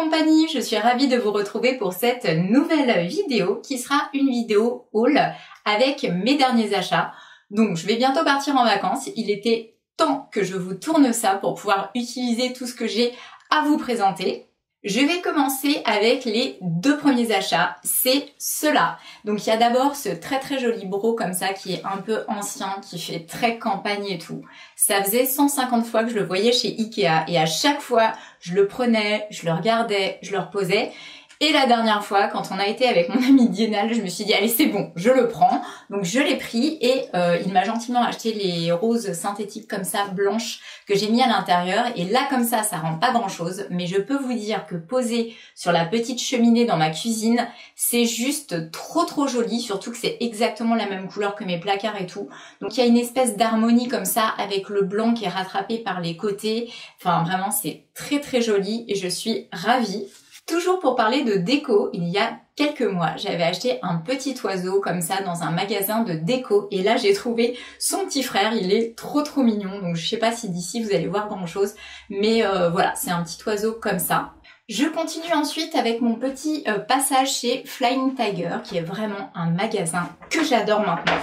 compagnie, je suis ravie de vous retrouver pour cette nouvelle vidéo qui sera une vidéo haul avec mes derniers achats. Donc je vais bientôt partir en vacances, il était temps que je vous tourne ça pour pouvoir utiliser tout ce que j'ai à vous présenter. Je vais commencer avec les deux premiers achats, c'est ceux-là. Donc il y a d'abord ce très joli bro comme ça qui est un peu ancien, qui fait très campagne et tout. Ça faisait 150 fois que je le voyais chez Ikea et à chaque fois je le prenais, je le regardais, je le reposais. Et la dernière fois, quand on a été avec mon ami Dienal, je me suis dit allez c'est bon, je le prends. Donc je l'ai pris et il m'a gentiment acheté les roses synthétiques comme ça, blanches, que j'ai mis à l'intérieur. Et là comme ça rend pas grand chose, mais je peux vous dire que posé sur la petite cheminée dans ma cuisine, c'est juste trop joli, surtout que c'est exactement la même couleur que mes placards et tout. Donc il y a une espèce d'harmonie comme ça avec le blanc qui est rattrapé par les côtés. Enfin vraiment c'est très joli et je suis ravie. Toujours pour parler de déco, il y a quelques mois, j'avais acheté un petit oiseau comme ça dans un magasin de déco et là j'ai trouvé son petit frère, il est trop mignon, donc je sais pas si d'ici vous allez voir grand chose, mais voilà, c'est un petit oiseau comme ça. Je continue ensuite avec mon petit passage chez Flying Tiger qui est vraiment un magasin que j'adore maintenant.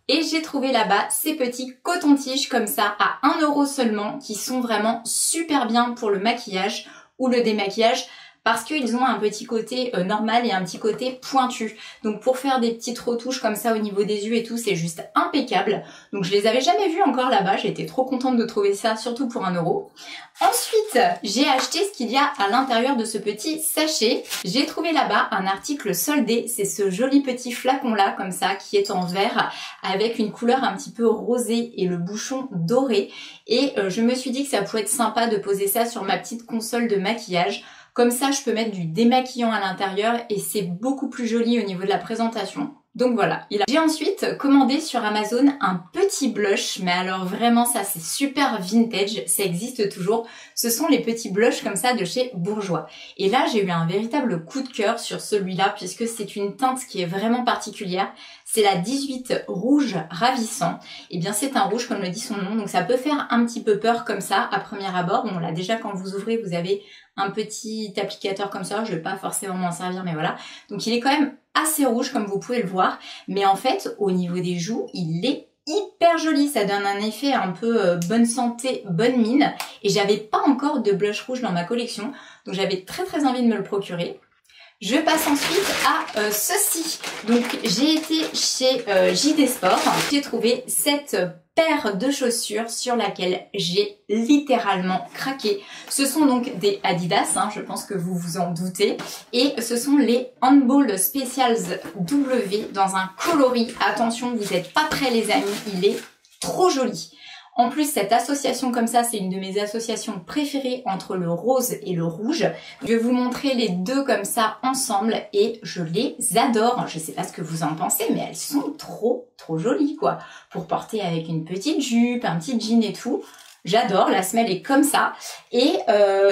Et j'ai trouvé là-bas ces petits cotons-tiges comme ça à 1 € seulement qui sont vraiment super bien pour le maquillage ou le démaquillage. Parce qu'ils ont un petit côté normal et un petit côté pointu. Donc pour faire des petites retouches comme ça au niveau des yeux et tout, c'est juste impeccable. Donc je les avais jamais vus encore là-bas, j'ai été trop contente de trouver ça, surtout pour 1 €. Ensuite, j'ai acheté ce qu'il y a à l'intérieur de ce petit sachet. J'ai trouvé là-bas un article soldé, c'est ce joli petit flacon là comme ça qui est en verre avec une couleur un petit peu rosée et le bouchon doré. Et je me suis dit que ça pouvait être sympa de poser ça sur ma petite console de maquillage. Comme ça, je peux mettre du démaquillant à l'intérieur et c'est beaucoup plus joli au niveau de la présentation. Donc voilà. J'ai ensuite commandé sur Amazon un petit blush, mais alors vraiment ça c'est super vintage, ça existe toujours. Ce sont les petits blushs comme ça de chez Bourjois. Et là j'ai eu un véritable coup de cœur sur celui-là puisque c'est une teinte qui est vraiment particulière. C'est la 18 rouge ravissant. Et bien c'est un rouge comme le dit son nom, donc ça peut faire un petit peu peur comme ça à premier abord. Bon là déjà quand vous ouvrez vous avez un petit applicateur comme ça, je vais pas forcément m'en servir mais voilà. Donc il est quand même assez rouge comme vous pouvez le voir, mais en fait au niveau des joues il est hyper joli, ça donne un effet un peu bonne santé, bonne mine et j'avais pas encore de blush rouge dans ma collection donc j'avais très envie de me le procurer. Je passe ensuite à ceci. Donc j'ai été chez JD Sport, j'ai trouvé cette paire de chaussures sur laquelle j'ai littéralement craqué. Ce sont donc des Adidas, je pense que vous vous en doutez, et ce sont les Handball Specials W dans un coloris. Attention, vous n'êtes pas prêts les amis, il est trop joli. En plus, cette association comme ça, c'est une de mes associations préférées entre le rose et le rouge. Je vais vous montrer les deux comme ça ensemble et je les adore. Je sais pas ce que vous en pensez, mais elles sont trop jolies quoi. Pour porter avec une petite jupe, un petit jean et tout. J'adore, la semelle est comme ça. Et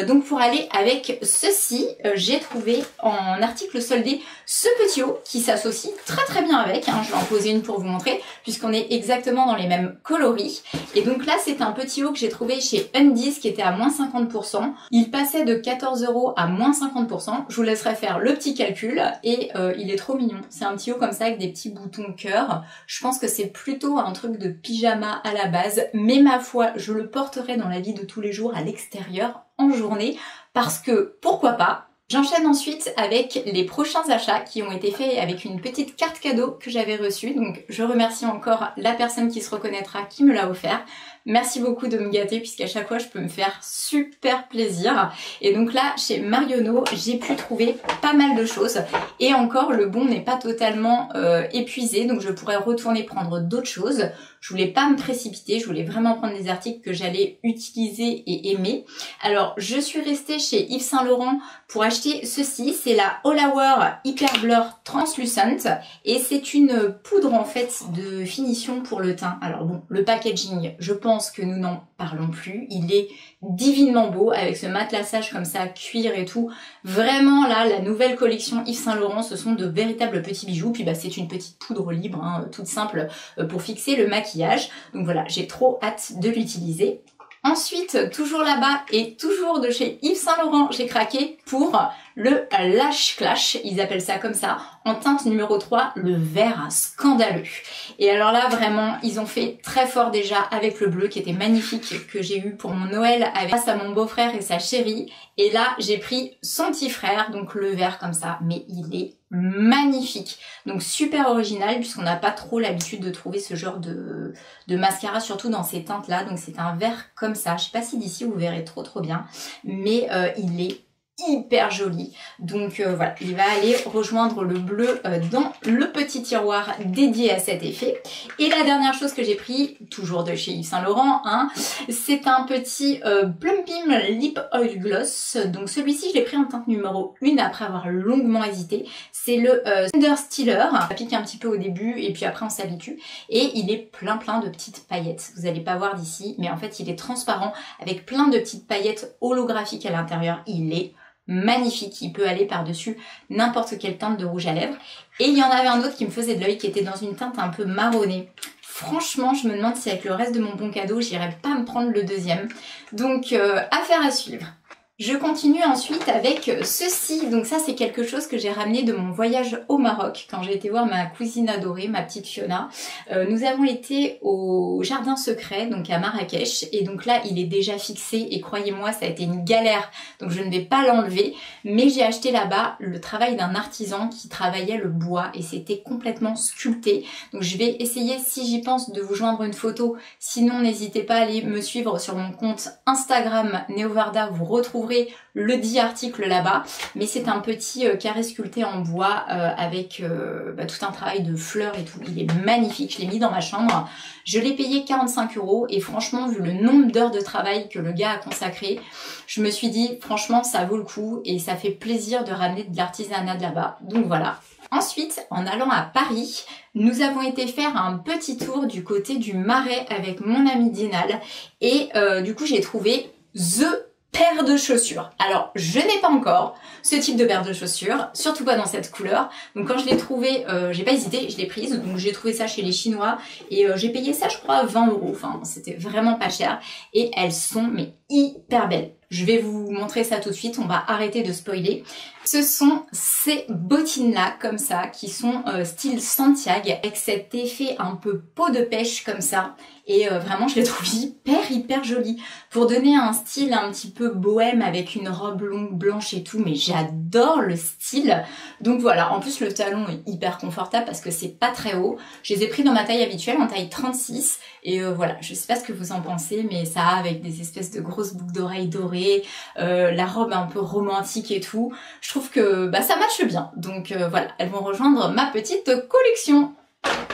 donc pour aller avec ceci, j'ai trouvé en article soldé ce petit haut qui s'associe très bien avec. Je vais en poser une pour vous montrer puisqu'on est exactement dans les mêmes coloris. Et donc là c'est un petit haut que j'ai trouvé chez Undies qui était à moins 50%. Il passait de 14 € à moins 50%. Je vous laisserai faire le petit calcul et il est trop mignon. C'est un petit haut comme ça avec des petits boutons cœur. Je pense que c'est plutôt un truc de pyjama à la base, mais ma foi je le porterai dans la vie de tous les jours à l'extérieur en journée parce que pourquoi pas. J'enchaîne ensuite avec les prochains achats qui ont été faits avec une petite carte cadeau que j'avais reçue. Donc je remercie encore la personne qui se reconnaîtra qui me l'a offert. Merci beaucoup de me gâter puisqu'à chaque fois je peux me faire super plaisir. Et donc là chez Marionneau j'ai pu trouver pas mal de choses et encore le bon n'est pas totalement épuisé donc je pourrais retourner prendre d'autres choses. Je voulais pas me précipiter, je voulais vraiment prendre des articles que j'allais utiliser et aimer. Alors je suis restée chez Yves Saint Laurent pour acheter ceci, c'est la All Hour Hyper Blur Translucent et c'est une poudre en fait de finition pour le teint. Alors bon, le packaging, je pense que nous n'en parlons plus, il est divinement beau avec ce matelassage comme ça, cuir et tout. Vraiment là, la nouvelle collection Yves Saint Laurent, ce sont de véritables petits bijoux. Puis bah c'est une petite poudre libre, toute simple pour fixer le maquillage. Donc voilà, j'ai trop hâte de l'utiliser. Ensuite, toujours là-bas et toujours de chez Yves Saint Laurent, j'ai craqué pour le Lash Clash, ils appellent ça comme ça, en teinte numéro 3, le vert scandaleux. Et alors là, vraiment, ils ont fait très fort déjà avec le bleu qui était magnifique, que j'ai eu pour mon Noël grâce à mon beau-frère et sa chérie. Et là, j'ai pris son petit frère, donc le vert comme ça, mais il est magnifique. Donc super original puisqu'on n'a pas trop l'habitude de trouver ce genre de mascara, surtout dans ces teintes là. Donc c'est un vert comme ça, je sais pas si d'ici vous verrez trop bien, mais il est hyper joli. Donc voilà, il va aller rejoindre le bleu dans le petit tiroir dédié à cet effet. Et la dernière chose que j'ai pris, toujours de chez Yves Saint Laurent, hein, c'est un petit Plumpim Lip Oil Gloss. Donc celui-ci, je l'ai pris en teinte numéro 1 après avoir longuement hésité. C'est le Thunder Stealer. Ça pique un petit peu au début et puis après on s'habitue. Et il est plein de petites paillettes. Vous n'allez pas voir d'ici, mais en fait il est transparent avec plein de petites paillettes holographiques à l'intérieur. Il est magnifique, il peut aller par-dessus n'importe quelle teinte de rouge à lèvres. Et il y en avait un autre qui me faisait de l'œil, qui était dans une teinte un peu marronnée. Franchement, je me demande si avec le reste de mon bon cadeau, j'irais pas me prendre le deuxième. Donc, affaire à suivre. Je continue ensuite avec ceci. Donc ça, c'est quelque chose que j'ai ramené de mon voyage au Maroc quand j'ai été voir ma cousine adorée, ma petite Fiona. Nous avons été au jardin secret, donc à Marrakech. Et donc là, il est déjà fixé et croyez-moi, ça a été une galère. Donc je ne vais pas l'enlever. Mais j'ai acheté là-bas le travail d'un artisan qui travaillait le bois et c'était complètement sculpté. Donc je vais essayer, si j'y pense, de vous joindre une photo. Sinon, n'hésitez pas à aller me suivre sur mon compte Instagram Neovarda. Vous retrouverez le dit article là-bas, mais c'est un petit carré sculpté en bois avec tout un travail de fleurs et tout. Il est magnifique, je l'ai mis dans ma chambre. Je l'ai payé 45 € et franchement, vu le nombre d'heures de travail que le gars a consacré, je me suis dit franchement ça vaut le coup et ça fait plaisir de ramener de l'artisanat de là-bas. Donc voilà. Ensuite, en allant à Paris, nous avons été faire un petit tour du côté du Marais avec mon ami Dinal et du coup j'ai trouvé The paire de chaussures. Alors, je n'ai pas encore ce type de paire de chaussures, surtout pas dans cette couleur. Donc quand je l'ai trouvé, j'ai pas hésité, je l'ai prise. Donc j'ai trouvé ça chez les Chinois et j'ai payé ça, je crois, 20 €. Enfin, c'était vraiment pas cher. Et elles sont mais hyper belles. Je vais vous montrer ça tout de suite, on va arrêter de spoiler. Ce sont ces bottines-là, comme ça, qui sont style Santiago, avec cet effet un peu peau de pêche, comme ça. Et vraiment, je les trouve hyper jolies. Pour donner un style un petit peu bohème, avec une robe longue blanche et tout, mais j'adore le style. Donc voilà, en plus le talon est hyper confortable parce que c'est pas très haut. Je les ai pris dans ma taille habituelle, en taille 36. Et voilà, je sais pas ce que vous en pensez, mais ça a avec des espèces de grosses boucles d'oreilles dorées, la robe un peu romantique et tout. Je trouve que ça matche bien. Donc voilà, elles vont rejoindre ma petite collection.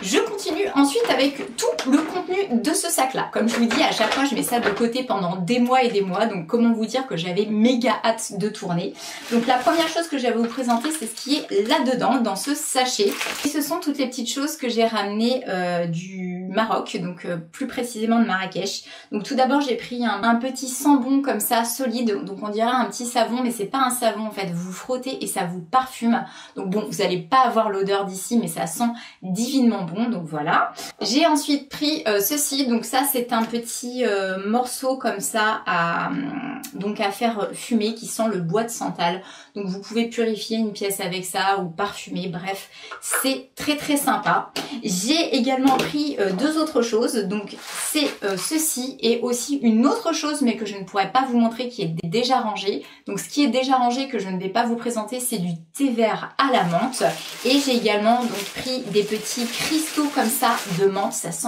Je continue ensuite avec tout le contenu de ce sac là. Comme je vous dis, à chaque fois je mets ça de côté pendant des mois et des mois. Donc comment vous dire que j'avais méga hâte de tourner. Donc la première chose que j'avais à vous présenter, c'est ce qui est là-dedans, dans ce sachet. Et ce sont toutes les petites choses que j'ai ramenées du Maroc, donc plus précisément de Marrakech. Donc tout d'abord j'ai pris un petit sambon comme ça, solide. Donc on dirait un petit savon, mais c'est pas un savon en fait. Vous frottez et ça vous parfume. Donc bon, vous n'allez pas avoir l'odeur d'ici, mais ça sent divinement bon, donc voilà. J'ai ensuite pris ceci, donc ça c'est un petit morceau comme ça à faire fumer qui sent le bois de santal. Donc vous pouvez purifier une pièce avec ça ou parfumer, bref, c'est très sympa. J'ai également pris deux autres choses, donc c'est ceci et aussi une autre chose mais que je ne pourrais pas vous montrer qui est déjà rangé. Donc ce qui est déjà rangé que je ne vais pas vous présenter, c'est du thé vert à la menthe. Et j'ai également donc pris des petits cristaux comme ça de menthe, ça sent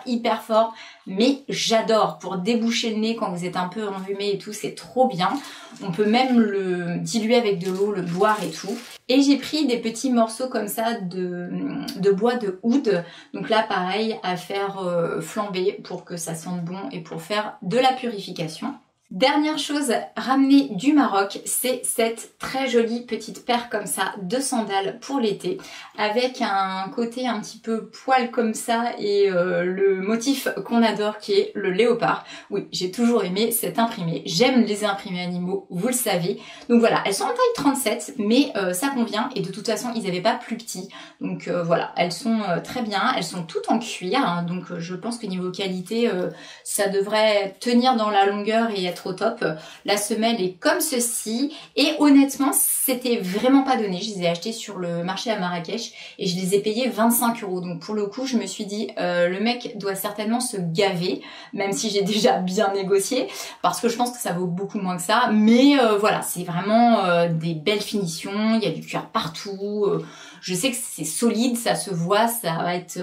hyper fort, mais j'adore pour déboucher le nez quand vous êtes un peu enrhumé et tout, c'est trop bien. On peut même le diluer avec de l'eau, le boire et tout. Et j'ai pris des petits morceaux comme ça de bois de oud, donc là pareil à faire flamber pour que ça sente bon et pour faire de la purification. Dernière chose ramenée du Maroc, c'est cette très jolie petite paire comme ça de sandales pour l'été avec un côté un petit peu poil comme ça et le motif qu'on adore qui est le léopard. Oui, j'ai toujours aimé cet imprimé. J'aime les imprimés animaux, vous le savez. Donc voilà, elles sont en taille 37 mais ça convient et de toute façon ils n'avaient pas plus petit. Donc voilà, elles sont très bien, elles sont toutes en cuir hein, donc je pense que niveau qualité ça devrait tenir dans la longueur et être au top. La semelle est comme ceci et honnêtement c'était vraiment pas donné. Je les ai achetés sur le marché à Marrakech et je les ai payés 25 €. Donc pour le coup je me suis dit le mec doit certainement se gaver, même si j'ai déjà bien négocié parce que je pense que ça vaut beaucoup moins que ça. Mais voilà, c'est vraiment des belles finitions, il y a du cuir partout. Je sais que c'est solide, ça se voit, ça va être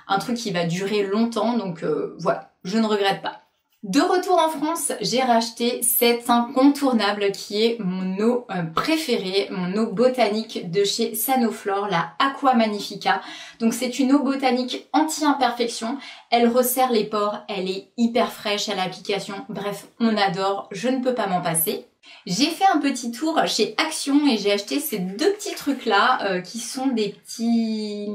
un truc qui va durer longtemps. Donc voilà, je ne regrette pas. De retour en France, j'ai racheté cet incontournable qui est mon eau préférée, mon eau botanique de chez Sanoflore, la Aqua Magnifica. Donc c'est une eau botanique anti-imperfection, elle resserre les pores, elle est hyper fraîche à l'application, bref, on adore, je ne peux pas m'en passer. J'ai fait un petit tour chez Action et j'ai acheté ces deux petits trucs là qui sont des petits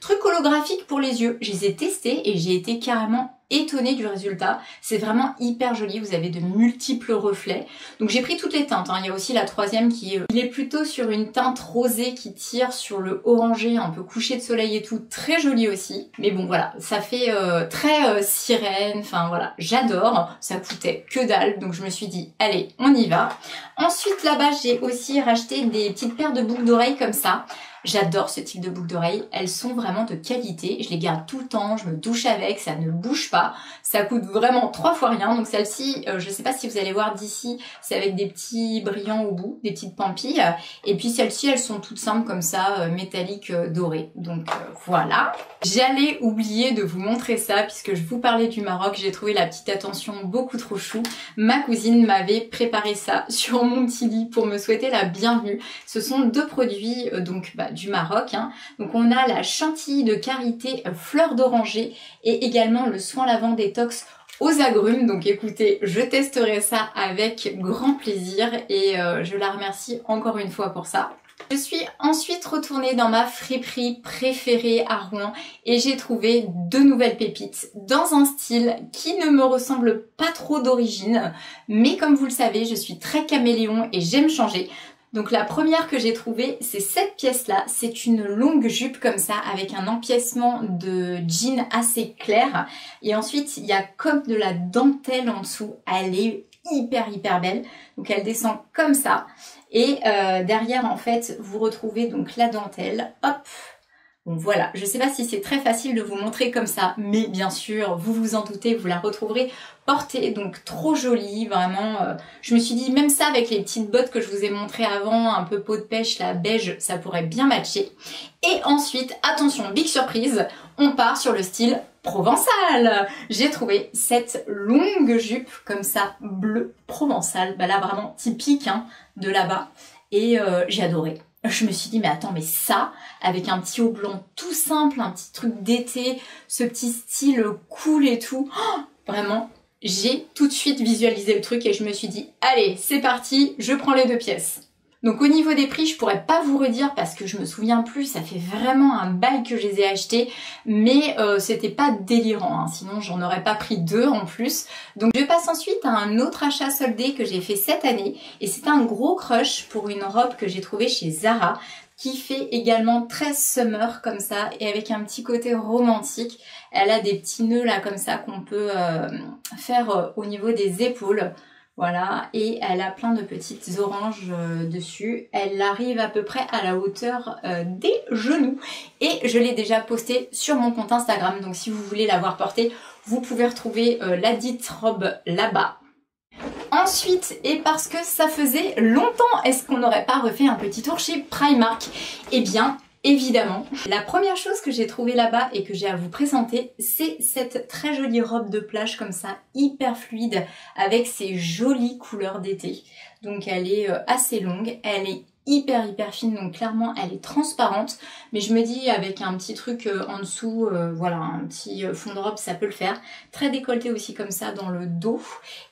trucs holographiques pour les yeux. Je les ai testés et j'ai été carrément étonnée du résultat. C'est vraiment hyper joli, vous avez de multiples reflets. Donc j'ai pris toutes les teintes, hein. Il y a aussi la troisième qui est... Il est plutôt sur une teinte rosée qui tire sur le orangé, un peu couché de soleil et tout, très joli aussi. Mais bon voilà, ça fait très sirène, enfin voilà, j'adore. Ça coûtait que dalle, donc je me suis dit, allez, on y va. Ensuite là-bas, j'ai aussi racheté des petites paires de boucles d'oreilles comme ça. J'adore ce type de boucles d'oreilles, elles sont vraiment de qualité, je les garde tout le temps, je me douche avec, ça ne bouge pas, ça coûte vraiment 3 fois rien. Donc celle-ci, je sais pas si vous allez voir d'ici, c'est avec des petits brillants au bout, des petites pampilles, et puis celles-ci elles sont toutes simples comme ça, métalliques dorées, donc voilà. J'allais oublier de vous montrer ça puisque je vous parlais du Maroc, j'ai trouvé la petite attention beaucoup trop chou. Ma cousine m'avait préparé ça sur mon petit lit pour me souhaiter la bienvenue. Ce sont deux produits donc du Maroc, hein. Donc on a la chantilly de karité fleur d'oranger et également le soin lavant détox aux agrumes. Donc écoutez, je testerai ça avec grand plaisir et je la remercie encore une fois pour ça. Je suis ensuite retournée dans ma friperie préférée à Rouen et j'ai trouvé deux nouvelles pépites dans un style qui ne me ressemble pas trop d'origine, mais comme vous le savez, je suis très caméléon et j'aime changer. Donc la première que j'ai trouvée, c'est cette pièce-là. C'est une longue jupe comme ça avec un empiècement de jean assez clair. Et ensuite, il y a comme de la dentelle en dessous. Elle est hyper belle. Donc elle descend comme ça. Et derrière, en fait, vous retrouvez donc la dentelle. Hop! Bon voilà, je sais pas si c'est très facile de vous montrer comme ça, mais bien sûr, vous vous en doutez, vous la retrouverez portée, donc trop jolie, vraiment. Je me suis dit, même ça avec les petites bottes que je vous ai montrées avant, un peu peau de pêche, la beige, ça pourrait bien matcher. Et ensuite, attention, big surprise, on part sur le style provençal. J'ai trouvé cette longue jupe comme ça, bleu provençal, bah là vraiment typique hein, de là-bas, et j'ai adoré. Je me suis dit, mais attends, mais ça, avec un petit haut blanc tout simple, un petit truc d'été, ce petit style cool et tout, oh, vraiment, j'ai tout de suite visualisé le truc et je me suis dit, allez, c'est parti, je prends les deux pièces. Donc au niveau des prix, je pourrais pas vous redire parce que je me souviens plus, ça fait vraiment un bail que je les ai achetés, mais c'était pas délirant, hein, sinon j'en aurais pas pris deux en plus. Donc je passe ensuite à un autre achat soldé que j'ai fait cette année, et c'est un gros crush pour une robe que j'ai trouvée chez Zara, qui fait également très summer comme ça, et avec un petit côté romantique. Elle a des petits nœuds là comme ça qu'on peut faire au niveau des épaules. Voilà, et elle a plein de petites oranges dessus. Elle arrive à peu près à la hauteur des genoux. Et je l'ai déjà postée sur mon compte Instagram. Donc si vous voulez la voir portée, vous pouvez retrouver la dite robe là-bas. Ensuite, et parce que ça faisait longtemps, est-ce qu'on n'aurait pas refait un petit tour chez Primark? Eh bien, évidemment. La première chose que j'ai trouvée là-bas et que j'ai à vous présenter, c'est cette très jolie robe de plage comme ça, hyper fluide, avec ses jolies couleurs d'été. Donc elle est assez longue, elle est hyper fine, donc clairement elle est transparente, mais je me dis avec un petit truc en dessous, voilà, un petit fond de robe, ça peut le faire. Très décolleté aussi comme ça dans le dos,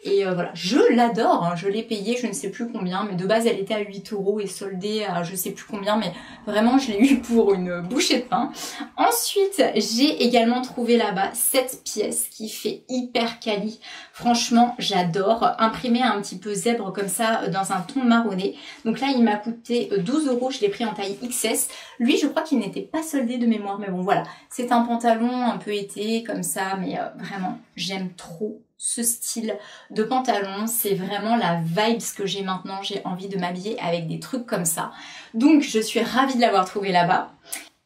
et voilà, je l'adore, hein. Je l'ai payée je ne sais plus combien, mais de base elle était à 8 € et soldée à je sais plus combien, mais vraiment je l'ai eu pour une bouchée de pain. Ensuite j'ai également trouvé là-bas cette pièce qui fait hyper quali, franchement j'adore, imprimé un petit peu zèbre comme ça dans un ton marronné. Donc là il m'a coûté 12 €, je l'ai pris en taille XS. Lui je crois qu'il n'était pas soldé de mémoire, mais bon voilà, c'est un pantalon un peu été comme ça, mais vraiment j'aime trop ce style de pantalon, c'est vraiment la vibe que j'ai maintenant, j'ai envie de m'habiller avec des trucs comme ça. Donc je suis ravie de l'avoir trouvé là-bas.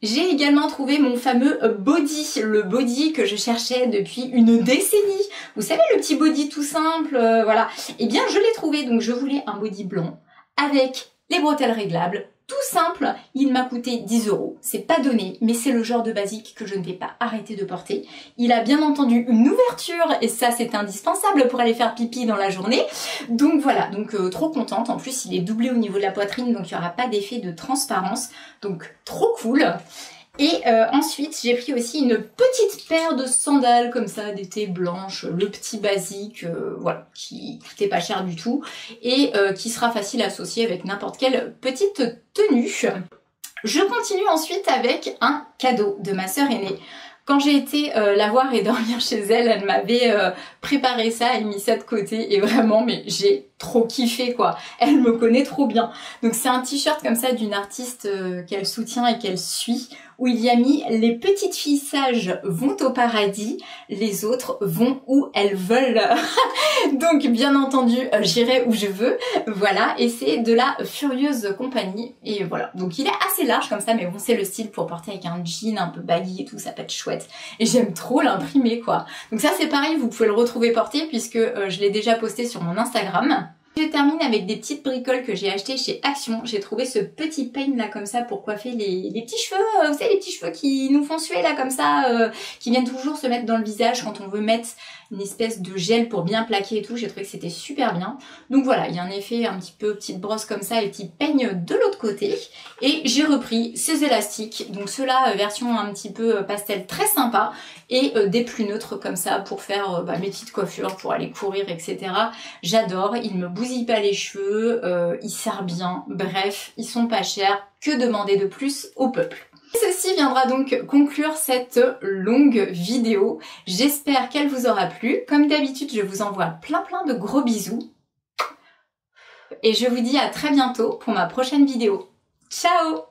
J'ai également trouvé mon fameux body, le body que je cherchais depuis une décennie. Vous savez, le petit body tout simple, voilà. Eh bien, je l'ai trouvé, donc je voulais un body blanc avec les bretelles réglables, tout simple. Il m'a coûté 10 €. C'est pas donné, mais c'est le genre de basique que je ne vais pas arrêter de porter. Il a bien entendu une ouverture, et ça c'est indispensable pour aller faire pipi dans la journée. Donc voilà, donc trop contente. En plus, il est doublé au niveau de la poitrine, donc il n'y aura pas d'effet de transparence. Donc trop cool. Et ensuite, j'ai pris aussi une petite paire de sandales comme ça, d'été blanches, le petit basique, voilà, qui coûtait pas cher du tout et qui sera facile à associer avec n'importe quelle petite tenue. Je continue ensuite avec un cadeau de ma sœur aînée. Quand j'ai été la voir et dormir chez elle, elle m'avait préparé ça et mis ça de côté et vraiment, mais j'ai trop kiffé quoi. Elle me connaît trop bien. Donc c'est un t-shirt comme ça d'une artiste qu'elle soutient et qu'elle suit, où il y a mis les petites filles sages vont au paradis, les autres vont où elles veulent. Donc bien entendu, j'irai où je veux. Voilà, et c'est de la Furieuse Compagnie. Et voilà, donc il est assez large comme ça, mais bon, c'est le style pour porter avec un jean un peu baggy et tout, ça peut être chouette. Et j'aime trop l'imprimer quoi. Donc ça c'est pareil, vous pouvez le retrouver porté puisque je l'ai déjà posté sur mon Instagram. Je termine avec des petites bricoles que j'ai achetées chez Action. J'ai trouvé ce petit peigne là comme ça pour coiffer les petits cheveux, vous savez les petits cheveux qui nous font suer là comme ça, qui viennent toujours se mettre dans le visage quand on veut mettre une espèce de gel pour bien plaquer et tout. J'ai trouvé que c'était super bien. Donc voilà, il y a un effet un petit peu petite brosse comme ça et petit peigne de l'autre côté. Et j'ai repris ces élastiques, donc ceux-là version un petit peu pastel très sympa et des plus neutres comme ça pour faire mes petites coiffures, pour aller courir etc. J'adore, ils me bousillent pas les cheveux, ils serrent bien, bref, ils sont pas chers, que demander de plus au peuple. Ceci viendra donc conclure cette longue vidéo. J'espère qu'elle vous aura plu. Comme d'habitude, je vous envoie plein de gros bisous. Et je vous dis à très bientôt pour ma prochaine vidéo. Ciao!